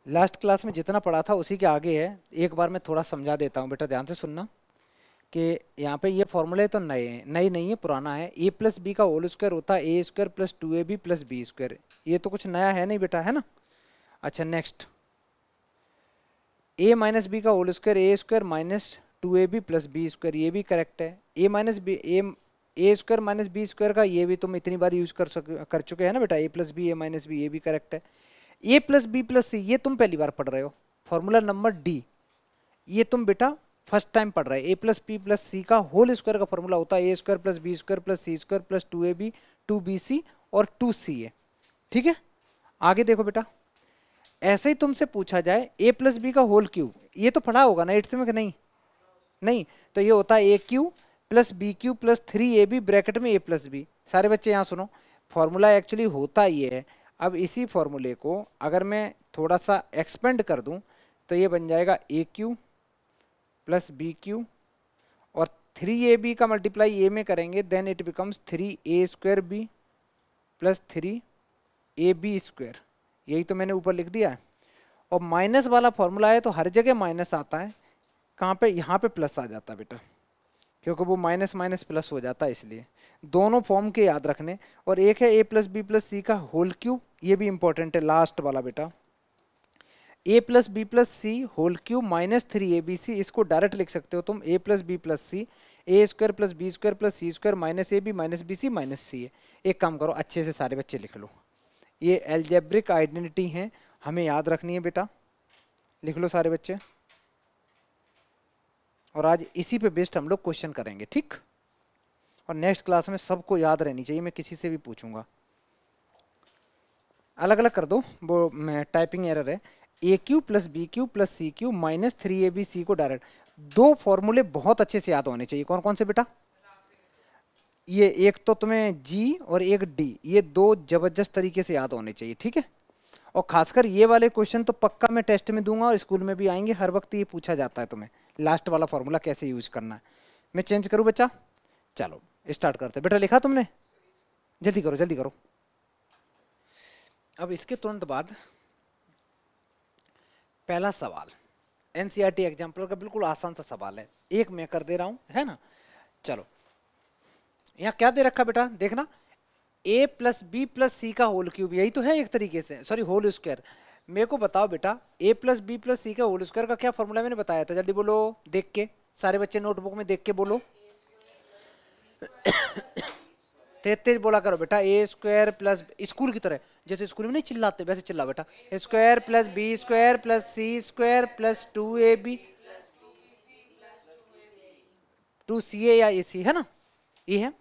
Last class में जितना पढ़ा था उसी के आगे है, एक बार मैं थोड़ा समझा देता हूँ बेटा, ध्यान से सुनना कि यहाँ पे ये फॉर्मूले तो नए हैं, नई नहीं है, पुराना है। ए प्लस बी का होल स्क्वायर होता है A square plus 2ab plus B square. ये तो कुछ नया है नहीं बेटा, है ना। अच्छा नेक्स्ट, ए माइनस बी का whole square A square minus 2ab plus B square, ये भी करेक्ट है। A minus B A square minus B square का ये भी तुम इतनी बार यूज कर चुके हैं ना बेटा, A plus B A minus B, ये भी करेक्ट है। ए प्लस बी प्लस सी ये तुम पहली बार पढ़ रहे हो। फॉर्मूला नंबर डी ये तुम बेटा फर्स्ट टाइम पढ़ रहे हैं। A plus B plus C का होल स्क्वायर का फॉर्मूला होता है A square plus B square plus C square plus 2ab 2bc और 2ca। ठीक है, आगे देखो बेटा, ऐसे ही तुमसे पूछा जाए ए प्लस बी का होल क्यूब, ये तो पढ़ा होगा ना 8th में कि नहीं। नहीं तो ये होता है A cube plus B cube plus 3ab bracket में ए प्लस बी। सारे बच्चे यहाँ सुनो, फॉर्मूला एक्चुअली होता ये है। अब इसी फॉर्मूले को अगर मैं थोड़ा सा एक्सपेंड कर दूं तो ये बन जाएगा A cube plus B cube और 3ab का मल्टीप्लाई ए में करेंगे, then it becomes 3a square B plus 3ab square. यही तो मैंने ऊपर लिख दिया है। और माइनस वाला फॉर्मूला है तो हर जगह माइनस आता है, कहाँ पे, यहाँ पे प्लस आ जाता है बेटा, क्योंकि वो माइनस माइनस प्लस हो जाता है, इसलिए दोनों फॉर्म के याद रखने। और एक है A plus B plus C का होल क्यूब, ये भी इंपॉर्टेंट है लास्ट वाला बेटा। A plus B plus C whole cube minus 3abc, इसको डायरेक्ट लिख सकते हो तुम A plus B plus C A square plus B square plus C square minus A B minus B C minus C है। एक काम करो, अच्छे से सारे बच्चे लिख लो, ये एल्जेब्रिक आइडेंटिटी हैं, हमें याद रखनी है बेटा, लिख लो सारे बच्चे। और आज इसी पे बेस्ड हम लोग क्वेश्चन करेंगे, ठीक। और नेक्स्ट क्लास में सबको याद रहनी चाहिए, मैं किसी से भी पूछूंगा। अलग अलग कर दो, वो टाइपिंग एरर है। A cube plus B cube plus C cube minus 3abc को डायरेक्ट, दो फॉर्मूले बहुत अच्छे से याद होने चाहिए। कौन कौन से बेटा, ये एक तो तुम्हें जी और एक डी, ये दो जबरदस्त तरीके से याद होने चाहिए, ठीक है। और खासकर ये वाले क्वेश्चन तो पक्का मैं टेस्ट में दूंगा और स्कूल में भी आएंगे, हर वक्त ये पूछा जाता है तुम्हें, लास्ट वाला फॉर्मूला कैसे यूज करना है। मैं चेंज करूं बच्चा, चलो स्टार्ट करते हैं। बेटा लिखा तुमने, जल्दी करो जल्दी करो। अब इसके तुरंत बाद पहला सवाल एनसीईआरटी एग्जाम्पल का बिल्कुल आसान सा सवाल है, एक मैं कर दे रहा हूं, है ना। चलो यहाँ क्या दे रखा बेटा, देखना, ए प्लस बी प्लस सी का होल क्यूब, यही तो है एक तरीके से, सॉरी होल स्क्वायर। मेरे को बताओ बेटा, A plus B plus C का होल स्क्वायर का क्या फॉर्मूला मैंने बताया था, जल्दी बोलो, देख के सारे बच्चे नोटबुक में देख के बोलो। तेज तेज बोला करो बेटा, ए स्क्वायर प्लस, स्कूल की तरह, जैसे स्कूल में नहीं चिल्लाते वैसे चिल्ला बेटा, square plus B square plus C square plus 2ab 2ca या ac, है ना, ये है।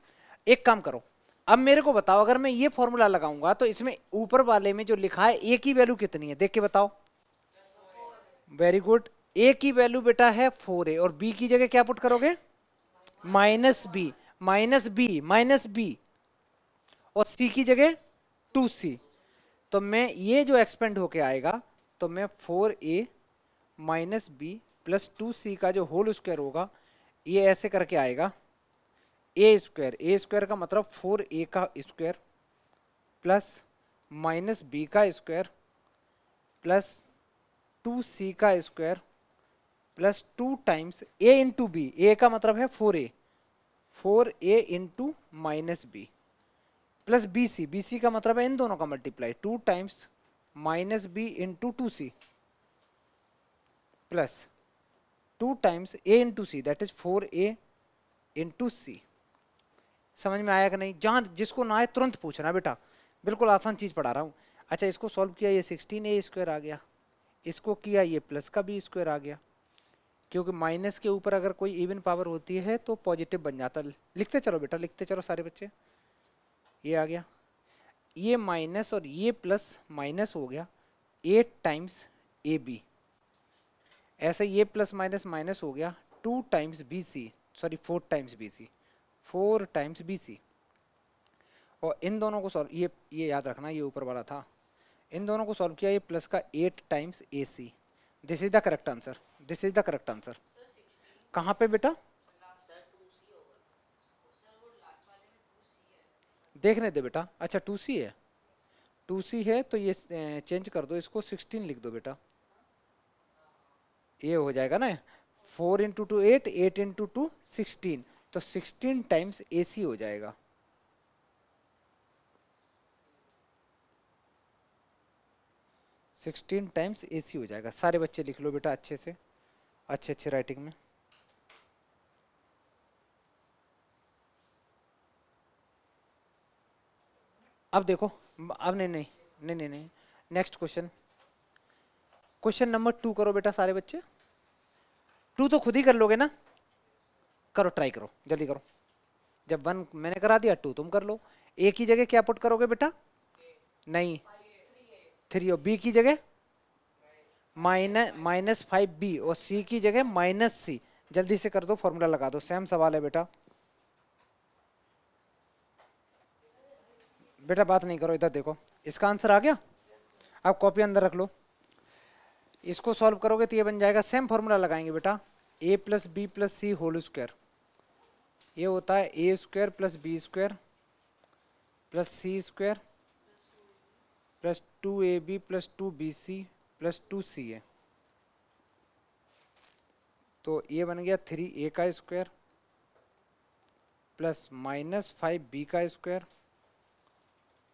एक काम करो, अब मेरे को बताओ, अगर मैं ये फॉर्मूला लगाऊंगा तो इसमें ऊपर वाले में जो लिखा है ए की वैल्यू कितनी है, देख के बताओ। वेरी गुड, ए की वैल्यू बेटा है 4a और बी की जगह क्या पुट करोगे, minus B minus B minus B, और सी की जगह 2c। तो मैं ये जो एक्सपेंड होके आएगा तो मैं 4a minus B plus 2c का जो होल स्क्वायर होगा, ये ऐसे करके आएगा, ए स्क्वायर का मतलब 4a का स्क्वायर प्लस माइनस बी का स्क्वायर प्लस 2c का square plus 2 times a into B, A का मतलब है 4a into minus B plus bc का मतलब है इन दोनों का multiply, 2 times minus B into 2c plus 2 times a into C, that is 4a into C. समझ में आया कि नहीं, जहां जिसको ना आए तुरंत पूछना बेटा, बिल्कुल आसान चीज पढ़ा रहा हूं। अच्छा इसको सॉल्व किया, ये 16a स्क्वायर आ गया, इसको किया ये प्लस का b स्क्वायर आ गया, क्योंकि माइनस के ऊपर अगर कोई इवन पावर होती है तो पॉजिटिव बन जाता है। लिखते चलो बेटा, लिखते चलो सारे बच्चे, ये आ गया, ये माइनस और ये प्लस माइनस हो गया 8 टाइम्स ab, ऐसे ये प्लस माइनस माइनस हो गया 2 times bc, sorry 4 times bc, 4 times bc। और इन दोनों को सॉल्व, ये याद रखना, ये ऊपर वाला था, इन दोनों को सॉल्व किया, ये प्लस का 8 times ac। This is the correct answer, this is the correct answer. कहाँ पे बेटा, देखने दे बेटा, अच्छा 2c है, 2c है तो ये चेंज कर दो, इसको 16 लिख दो बेटा, ये हो जाएगा ना, 4 × 2 8, 8 × 2 16, तो 16 टाइम्स AC हो जाएगा। सिक्सटीन टाइम्स AC हो जाएगा। सारे बच्चे लिख लो बेटा अच्छे से, अच्छे अच्छे राइटिंग में। अब देखो, अब नहीं नहीं नहीं नहीं नहीं, नेक्स्ट क्वेश्चन, क्वेश्चन नंबर 2 करो बेटा सारे बच्चे। 2 तो खुद ही कर लोगे ना, करो ट्राई करो, जल्दी करो। जब 1 मैंने करा दिया, 2 तुम कर लो। A की जगह क्या पुट करोगे बेटा? नहीं, 3 और B की जगह -5B और C की जगह -C। जल्दी से कर दो, फॉर्मूला लगा दो, सेम सवाल है बेटा। बेटा बात नहीं करो, इधर देखो, इसका आंसर आ गया। अब कॉपी अंदर रख लो, इसको सॉल्व करोगे तो ये बन जाएगा, सेम फॉर्मूला लगाएंगे बेटा, A + B + C whole square. ये होता है A² + B² + C² + 2AB + 2BC + 2CA। तो ये बन गया 3A² + -5B²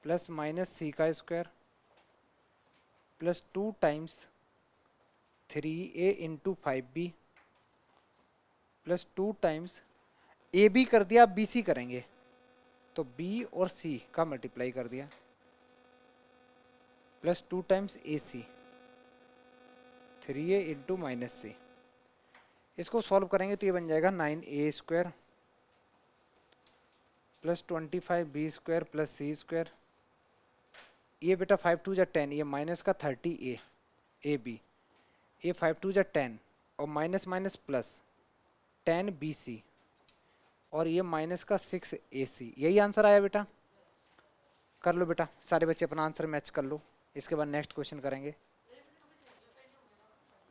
+ -C² + 2 times 3A × 5B + 2 times AB कर दिया, अब BC करेंगे तो B और C का मल्टीप्लाई कर दिया, + 2 टाइम्स AC 3A × -C। इसको सॉल्व करेंगे तो ये बन जाएगा 9A² + 25B² + C²। ये बेटा 5 × 2 = 10, ये माइनस का 30A AB, ये 5 × 2 = 10 और माइनस माइनस प्लस 10BC और ये माइनस का 6AC। यही आंसर आया बेटा। कर लो बेटा सारे बच्चे अपना आंसर मैच कर लो, इसके बाद नेक्स्ट क्वेश्चन करेंगे।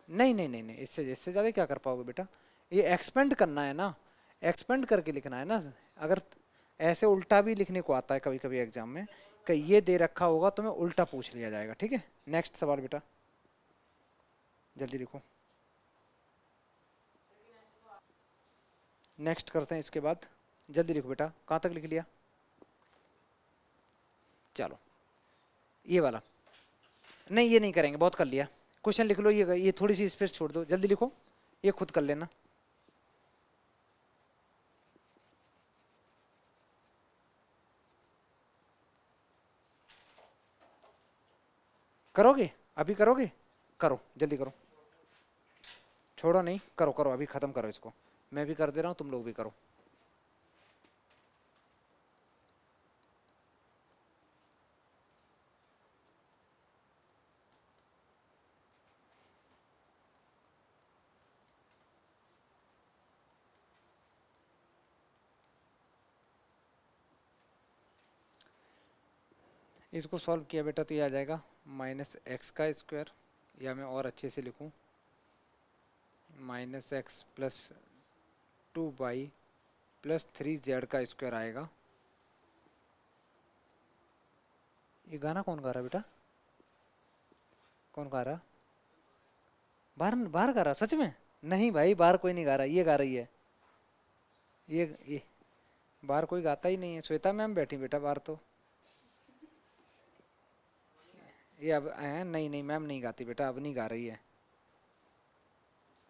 नहीं नहीं नहीं नहीं, इससे इससे ज़्यादा क्या कर पाओगे बेटा, ये एक्सपेंड करना है ना, एक्सपेंड करके लिखना है ना। अगर ऐसे उल्टा भी लिखने को आता है कभी कभी एग्जाम में, कि ये दे रखा होगा तो मैं उल्टा पूछ लिया जाएगा। ठीक है, नेक्स्ट सवाल बेटा, जल्दी लिखो। नेक्स्ट करते हैं इसके बाद, जल्दी लिखो बेटा, कहाँ तक लिख लिया? चलो ये वाला नहीं, ये नहीं करेंगे, बहुत कर लिया। क्वेश्चन लिख लो, ये थोड़ी सी स्पेस छोड़ दो, जल्दी लिखो, ये खुद कर लेना। करोगे? अभी करोगे? करो जल्दी करो, छोड़ो नहीं, करो करो, अभी खत्म करो इसको। मैं भी कर दे रहा हूँ, तुम लोग भी करो। इसको सॉल्व किया बेटा तो ये आ जाएगा -x², या मैं और अच्छे से लिखूं, -x + 2y + 3z² आएगा। ये गाना कौन गा रहा है बेटा? कौन गा रहा? बाहर बाहर गा रहा सच में? नहीं भाई, बाहर कोई नहीं गा रहा, ये गा रही है। ये बाहर कोई गाता ही नहीं है, श्वेता मैम बैठी बेटा बाहर तो। ये अब नहीं नहीं, मैम नहीं गाती बेटा, अब नहीं गा रही है।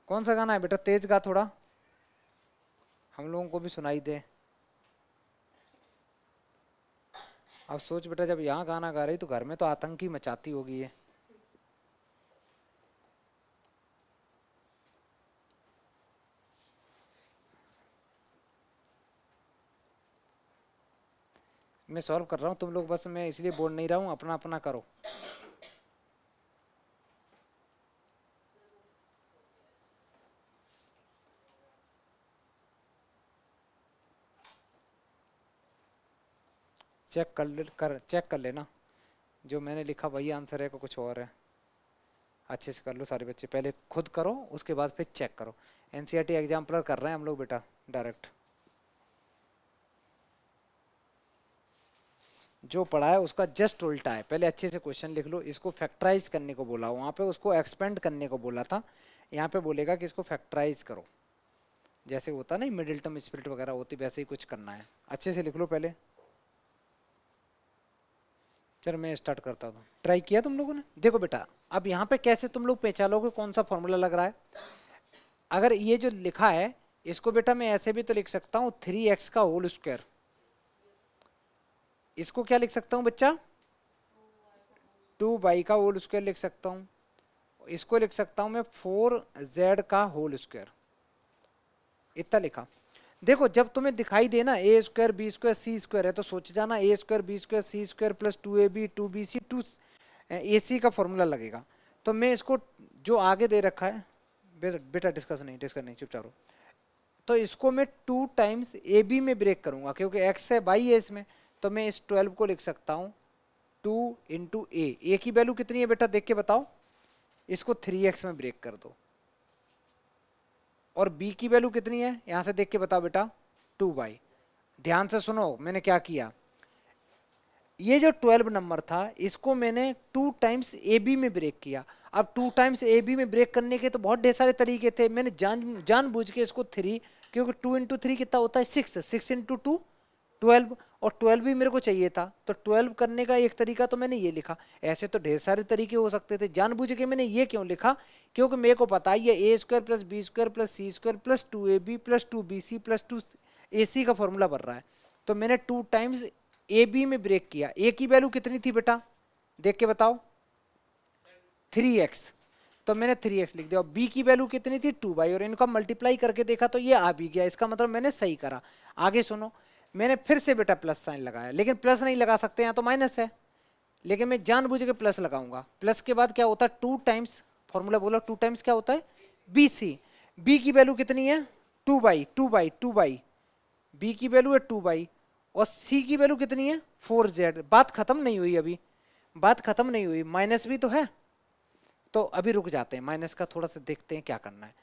कौन सा गाना है बेटा? तेज गा थोड़ा, हम लोगों को भी सुनाई दे। अब सोच बेटा, जब यहाँ गाना गा रही तो घर में तो आतंकी मचाती होगी ये। मैं सॉल्व कर रहा हूँ, तुम लोग बस, मैं इसलिए बोल नहीं रहा हूँ, अपना अपना करो। चेक कर लेना, जो मैंने लिखा वही आंसर है कि कुछ और है। अच्छे से कर लो सारे बच्चे, पहले खुद करो उसके बाद फिर चेक करो। एनसीईआरटी एग्जाम्पलर कर रहे हैं हम लोग बेटा डायरेक्ट। जो पढ़ा है उसका जस्ट उल्टा है। पहले अच्छे से क्वेश्चन लिख लो। इसको फैक्टराइज करने को बोला, वहाँ पे उसको एक्सपेंड करने को बोला था, यहाँ पे बोलेगा कि इसको फैक्टराइज करो। जैसे होता नहीं मिडिल टर्म स्प्लिट वगैरह होती, वैसे ही कुछ करना है। अच्छे से लिख लो पहले। चलो मैं स्टार्ट करता हूँ। ट्राई किया तुम लोगों ने? देखो बेटा अब यहाँ पे कैसे तुम लोग पहचानोगे कौन सा फॉर्मूला लग रहा है। अगर ये जो लिखा है इसको बेटा मैं ऐसे भी तो लिख सकता हूँ 3x का होल स्क्वायर। इसको क्या लिख सकता हूँ बच्चा? 2y का होल स्क्वायर लिख सकता हूँ। इसको लिख सकता हूँ मैं 4z का होल स्क्वायर। इतना लिखा। देखो जब तुम्हें दिखाई देना A square B square C square है तो सोच जाना A square B square C square plus 2ab 2bc 2ac का फॉर्मूला लगेगा। तो मैं इसको जो आगे दे रखा है बेटा डिस्कस नहीं चुपचाप रहो। तो इसको मैं 2 टाइम्स ए बी में ब्रेक करूंगा क्योंकि x है y है इसमें। तो मैं इस 12 को लिख सकता हूँ 2 इंटू ए की वैल्यू कितनी है बेटा देख के बताओ। इसको 3x में ब्रेक कर दो। और b की वैल्यू कितनी है यहां से देख के बताओ बेटा 2y। ध्यान से सुनो मैंने क्या किया। ये जो 12 नंबर था इसको मैंने 2 टाइम्स ए बी में ब्रेक किया। अब 2 टाइम्स ए बी में ब्रेक करने के तो बहुत ढेर सारे तरीके थे। मैंने जानबूझ के इसको 3, क्योंकि 2 इंटू 3 कितना होता है 6, 6 इंटू 2 12, और 12 भी मेरे को चाहिए था। तो 12 करने का एक तरीका तो मैंने ये लिखा। ऐसे तो ढेर सारे तरीके हो सकते थे, जानबूझ के मैंने ये क्यों लिखा क्योंकि मेरे को पता है ये A square plus B square plus C square plus 2ab plus 2bc plus 2ac का फॉर्मूला बन रहा है। तो मैंने 2 टाइम्स ए बी में ब्रेक किया। ए की वैल्यू कितनी थी बेटा देख के बताओ 3x। तो मैंने 3x लिख दिया। और बी की वैल्यू कितनी थी 2y, और इनका मल्टीप्लाई करके देखा तो ये आ भी गया। इसका मतलब मैंने सही करा। आगे सुनो मैंने फिर से बेटा प्लस साइन लगाया, लेकिन प्लस नहीं लगा सकते यहाँ तो माइनस है, लेकिन मैं जानबूझ के प्लस लगाऊंगा। प्लस के बाद क्या होता है 2 टाइम्स फॉर्मूला बोला 2 टाइम्स क्या होता है bc। b की वैल्यू कितनी है 2y b की वैल्यू है 2y, और c की वैल्यू कितनी है 4z। बात खत्म नहीं हुई, अभी बात खत्म नहीं हुई। माइनस भी तो है, तो अभी रुक जाते हैं, माइनस का थोड़ा सा देखते हैं क्या करना है।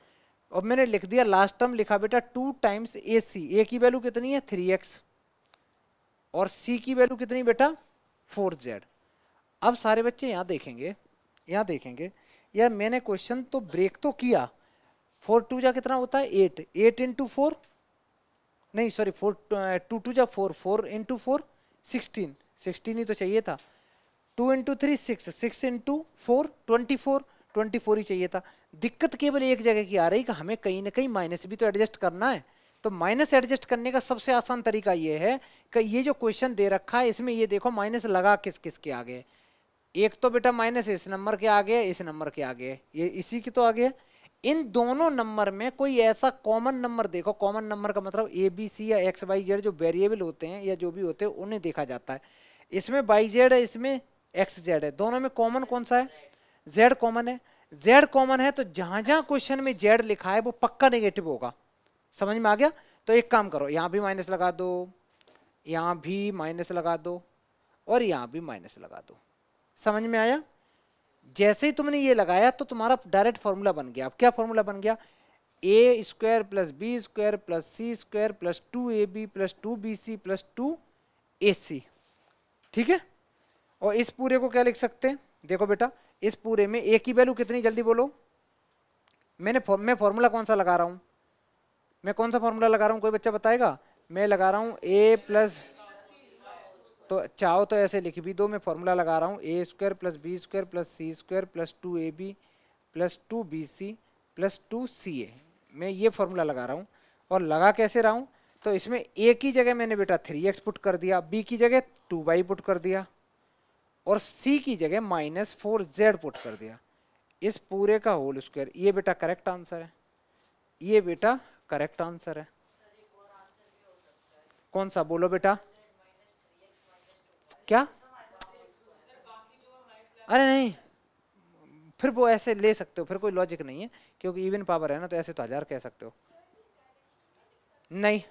अब मैंने लिख दिया लास्ट टर्म लिखा बेटा 2 टाइम्स ए सी। ए की वैल्यू कितनी है 3x, और c की वैल्यू कितनी बेटा 4z। अब सारे बच्चे यहाँ देखेंगे यार मैंने क्वेश्चन तो ब्रेक तो किया। 4 2 जा कितना होता है 8, 8 इंटू 4 नहीं सॉरी 4 2 2 जा 4, 4 इंटू 4 16, 16 ही तो चाहिए था। 2 इंटू 3 6, 6 इंटू 4 24, 24 ही चाहिए था। दिक्कत केवल एक जगह की आ रही कि हमें कहीं ना कहीं माइनस भी तो एडजस्ट करना है। तो माइनस एडजस्ट करने का सबसे आसान तरीका ये है कि ये जो क्वेश्चन दे रखा है इसमें ये देखो माइनस लगा किस किस के आगे। एक तो बेटा माइनस इस नंबर के आगे, इस नंबर के आगे, ये इसी के तो आगे। इन दोनों नंबर में कोई ऐसा कॉमन नंबर देखो। कॉमन नंबर का मतलब ए बी सी या एक्स वाई जेड जो वेरिएबल होते हैं या जो भी होते हैं उन्हें देखा जाता है। इसमें वाई जेड है, इसमें एक्स जेड है, दोनों में कॉमन कौन सा है जेड कॉमन है। जेड कॉमन है तो जहां जहां क्वेश्चन में जेड लिखा है वो पक्का नेगेटिव होगा। समझ में आ गया? तो एक काम करो यहां भी माइनस लगा दो, यहां भी माइनस लगा दो, और यहां भी माइनस लगा दो। समझ में आया? जैसे ही तुमने ये लगाया तो तुम्हारा डायरेक्ट फॉर्मूला बन गया। अब क्या फॉर्मूला बन गया A square plus B square plus C square plus 2ab plus 2bc plus 2ac। ठीक है? और इस पूरे को क्या लिख सकते हैं देखो बेटा, इस पूरे में ए की वैल्यू कितनी जल्दी बोलो। मैं फॉर्मूला कौन सा लगा रहा हूं, मैं कौन सा फॉर्मूला लगा रहा हूं कोई बच्चा बताएगा? मैं लगा रहा हूं ए प्लस, तो चाहो तो ऐसे लिख भी दो, मैं फॉर्मूला लगा रहा हूँ A square plus B square plus C square plus 2ab plus 2bc plus 2ca। मैं ये फॉर्मूला लगा रहा हूँ। और लगा कैसे रहा हूँ, तो इसमें a की जगह मैंने बेटा 3x पुट कर दिया, b की जगह 2y पुट कर दिया, और c की जगह -4z पुट कर दिया। इस पूरे का होल स्क्वायर। ये बेटा करेक्ट आंसर है, ये बेटा करेक्ट आंसर है। कौन सा बोलो बेटा? क्या? अरे नहीं, फिर वो ऐसे ले सकते हो, फिर कोई लॉजिक नहीं है, क्योंकि इवन पावर है ना, तो ऐसे तो 1000 कह सकते हो। नहीं,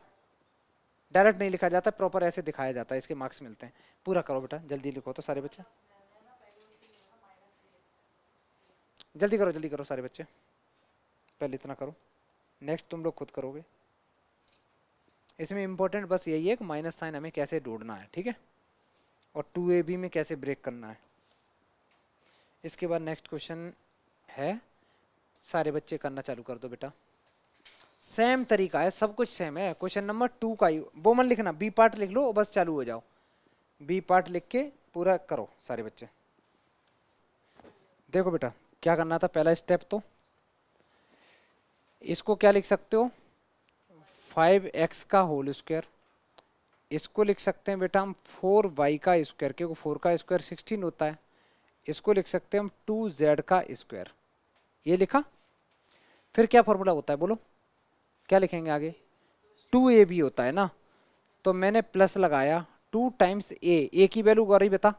डायरेक्ट नहीं लिखा जाता, प्रॉपर ऐसे दिखाया जाता है, इसके मार्क्स मिलते हैं। पूरा करो बेटा, जल्दी लिखो तो सारे बच्चे, जल्दी करो सारे बच्चे, पहले इतना करो, नेक्स्ट तुम लोग खुद करोगे। इसमें इंपॉर्टेंट बस यही है कि माइनस साइन हमें कैसे ढूंढना है, ठीक है? और 2ab में कैसे ब्रेक करना है। इसके बाद नेक्स्ट क्वेश्चन है, सारे बच्चे करना चालू कर दो बेटा। सेम तरीका है, सब कुछ सेम है। क्वेश्चन नंबर 2 का ही वो मन लिखना, बी पार्ट लिख लो बस चालू हो जाओ। बी पार्ट लिख के पूरा करो सारे बच्चे। देखो बेटा क्या करना था, पहला स्टेप तो इसको क्या लिख सकते हो 5x का होल स्क्वायर, इसको लिख सकते हैं बेटा हम 4y का स्क्वायर, क्योंकि 4 का स्क्वायर 16 होता है। इसको लिख सकते हैं हम 2z का स्क्वायर, ये लिखा। फिर क्या फॉर्मूला होता है बोलो, क्या लिखेंगे आगे, 2ab होता है ना, तो मैंने प्लस लगाया 2 टाइम्स a की वैल्यू गौरी बता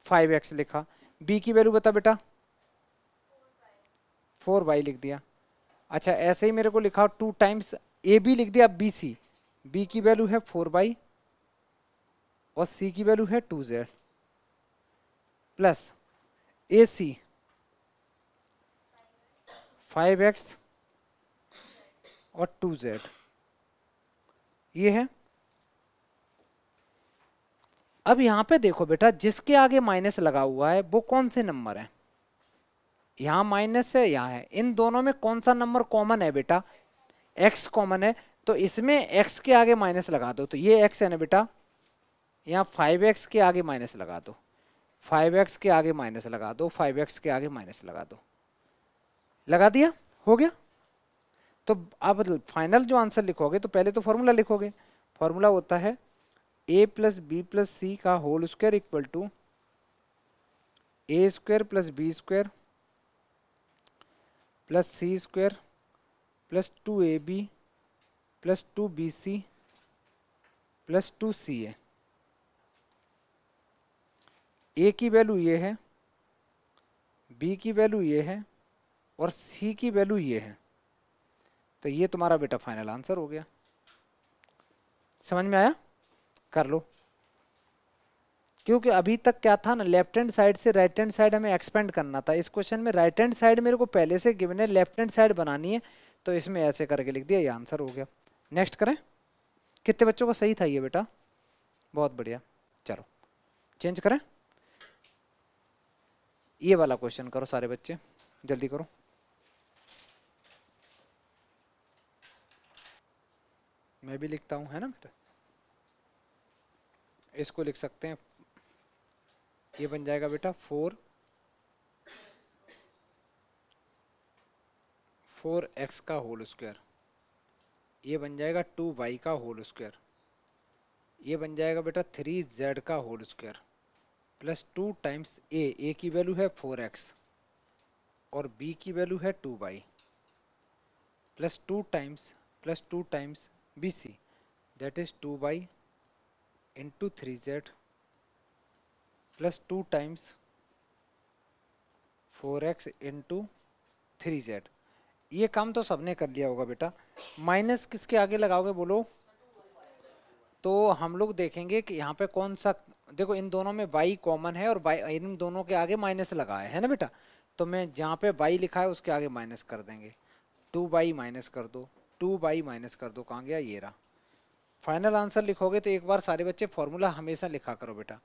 5x लिखा, b की वैल्यू बता बेटा 4y लिख दिया। अच्छा ऐसे ही मेरे को लिखा 2 टाइम्स ab लिख दिया bc, b की वैल्यू है 4y और c की वैल्यू है 2z प्लस ac 5x और 2z, ये है। अब यहां पे देखो बेटा जिसके आगे माइनस लगा हुआ है वो कौन से नंबर है, यहां माइनस है यहां है, इन दोनों में कौन सा नंबर कॉमन है बेटा, x कॉमन है, तो इसमें x के आगे माइनस लगा दो, तो ये x है ना बेटा, यहाँ 5x के आगे माइनस लगा दो, 5x के आगे माइनस लगा दो, 5x के आगे माइनस लगा दो, लगा दिया, हो गया। तो अब फाइनल जो आंसर लिखोगे तो पहले तो फॉर्मूला लिखोगे, फॉर्मूला होता है a plus B plus C का whole square equal to A square plus B square plus C square plus 2ab plus 2bc plus 2ca। a की वैल्यू ये है, b की वैल्यू ये है और c की वैल्यू ये है, तो ये तुम्हारा बेटा फाइनल आंसर हो गया। समझ में आया, कर लो। क्योंकि अभी तक क्या था ना, लेफ्ट हैंड साइड से राइट हैंड साइड हमें एक्सपेंड करना था। इस क्वेश्चन में राइट हैंड साइड मेरे को पहले से गिवन है, लेफ्ट हैंड साइड बनानी है, तो इसमें ऐसे करके लिख दिया, ये आंसर हो गया। नेक्स्ट करें, कितने बच्चों को सही था ये बेटा, बहुत बढ़िया। चलो चेंज करें, ये वाला क्वेश्चन करो सारे बच्चे, जल्दी करो। मैं भी लिखता हूं है ना बेटा, इसको लिख सकते हैं, ये बन जाएगा बेटा 4x का होल स्क्वायर, ये बन जाएगा 2y का होल स्क्वायर, ये बन जाएगा बेटा 3z का whole square plus 2 times a की वैल्यू है 4x और b की वैल्यू है 2y plus 2 times bc, that is 2y into 3z plus 2 times 4x into 3z। ये काम तो सबने कर लिया होगा बेटा। माइनस किसके आगे लगाओगे बोलो, तो हम लोग देखेंगे कि यहाँ पे कौन सा, देखो इन दोनों में y कॉमन है और y इन दोनों के आगे माइनस लगा है ना बेटा, तो मैं जहाँ पे y लिखा है उसके आगे माइनस कर देंगे, 2y माइनस कर दो, 2y माइनस कर दो, कहाँ गया, ये रहा। फाइनल आंसर लिखोगे तो एक बार सारे बच्चे फॉर्मूला हमेशा लिखा करो बेटा,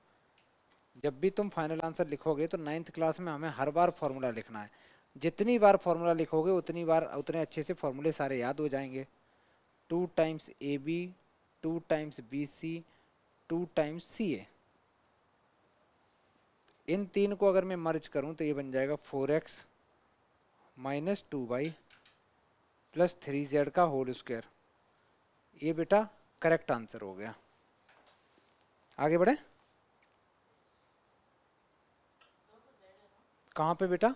जब भी तुम फाइनल आंसर लिखोगे तो 9th क्लास में हमें हर बार फॉर्मूला लिखना है। जितनी बार फॉर्मूला लिखोगे उतनी बार उतने अच्छे से फॉर्मूले सारे याद हो जाएंगे। 2 times ab, 2 times bc, 2 times ca, इन तीन को अगर मैं मर्ज करूं तो ये बन जाएगा 4x minus 2y plus 3z का होल स्क्वायर। ये बेटा करेक्ट आंसर हो गया। आगे बढ़े, कहाँ पे बेटा,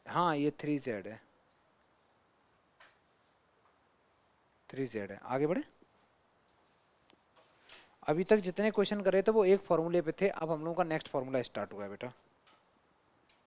हाँ ये 3z है, 3z है। आगे बढ़े, अभी तक जितने क्वेश्चन करे थे वो एक फॉर्मूले पे थे, अब हम लोगों का नेक्स्ट फॉर्मूला स्टार्ट हुआ है बेटा।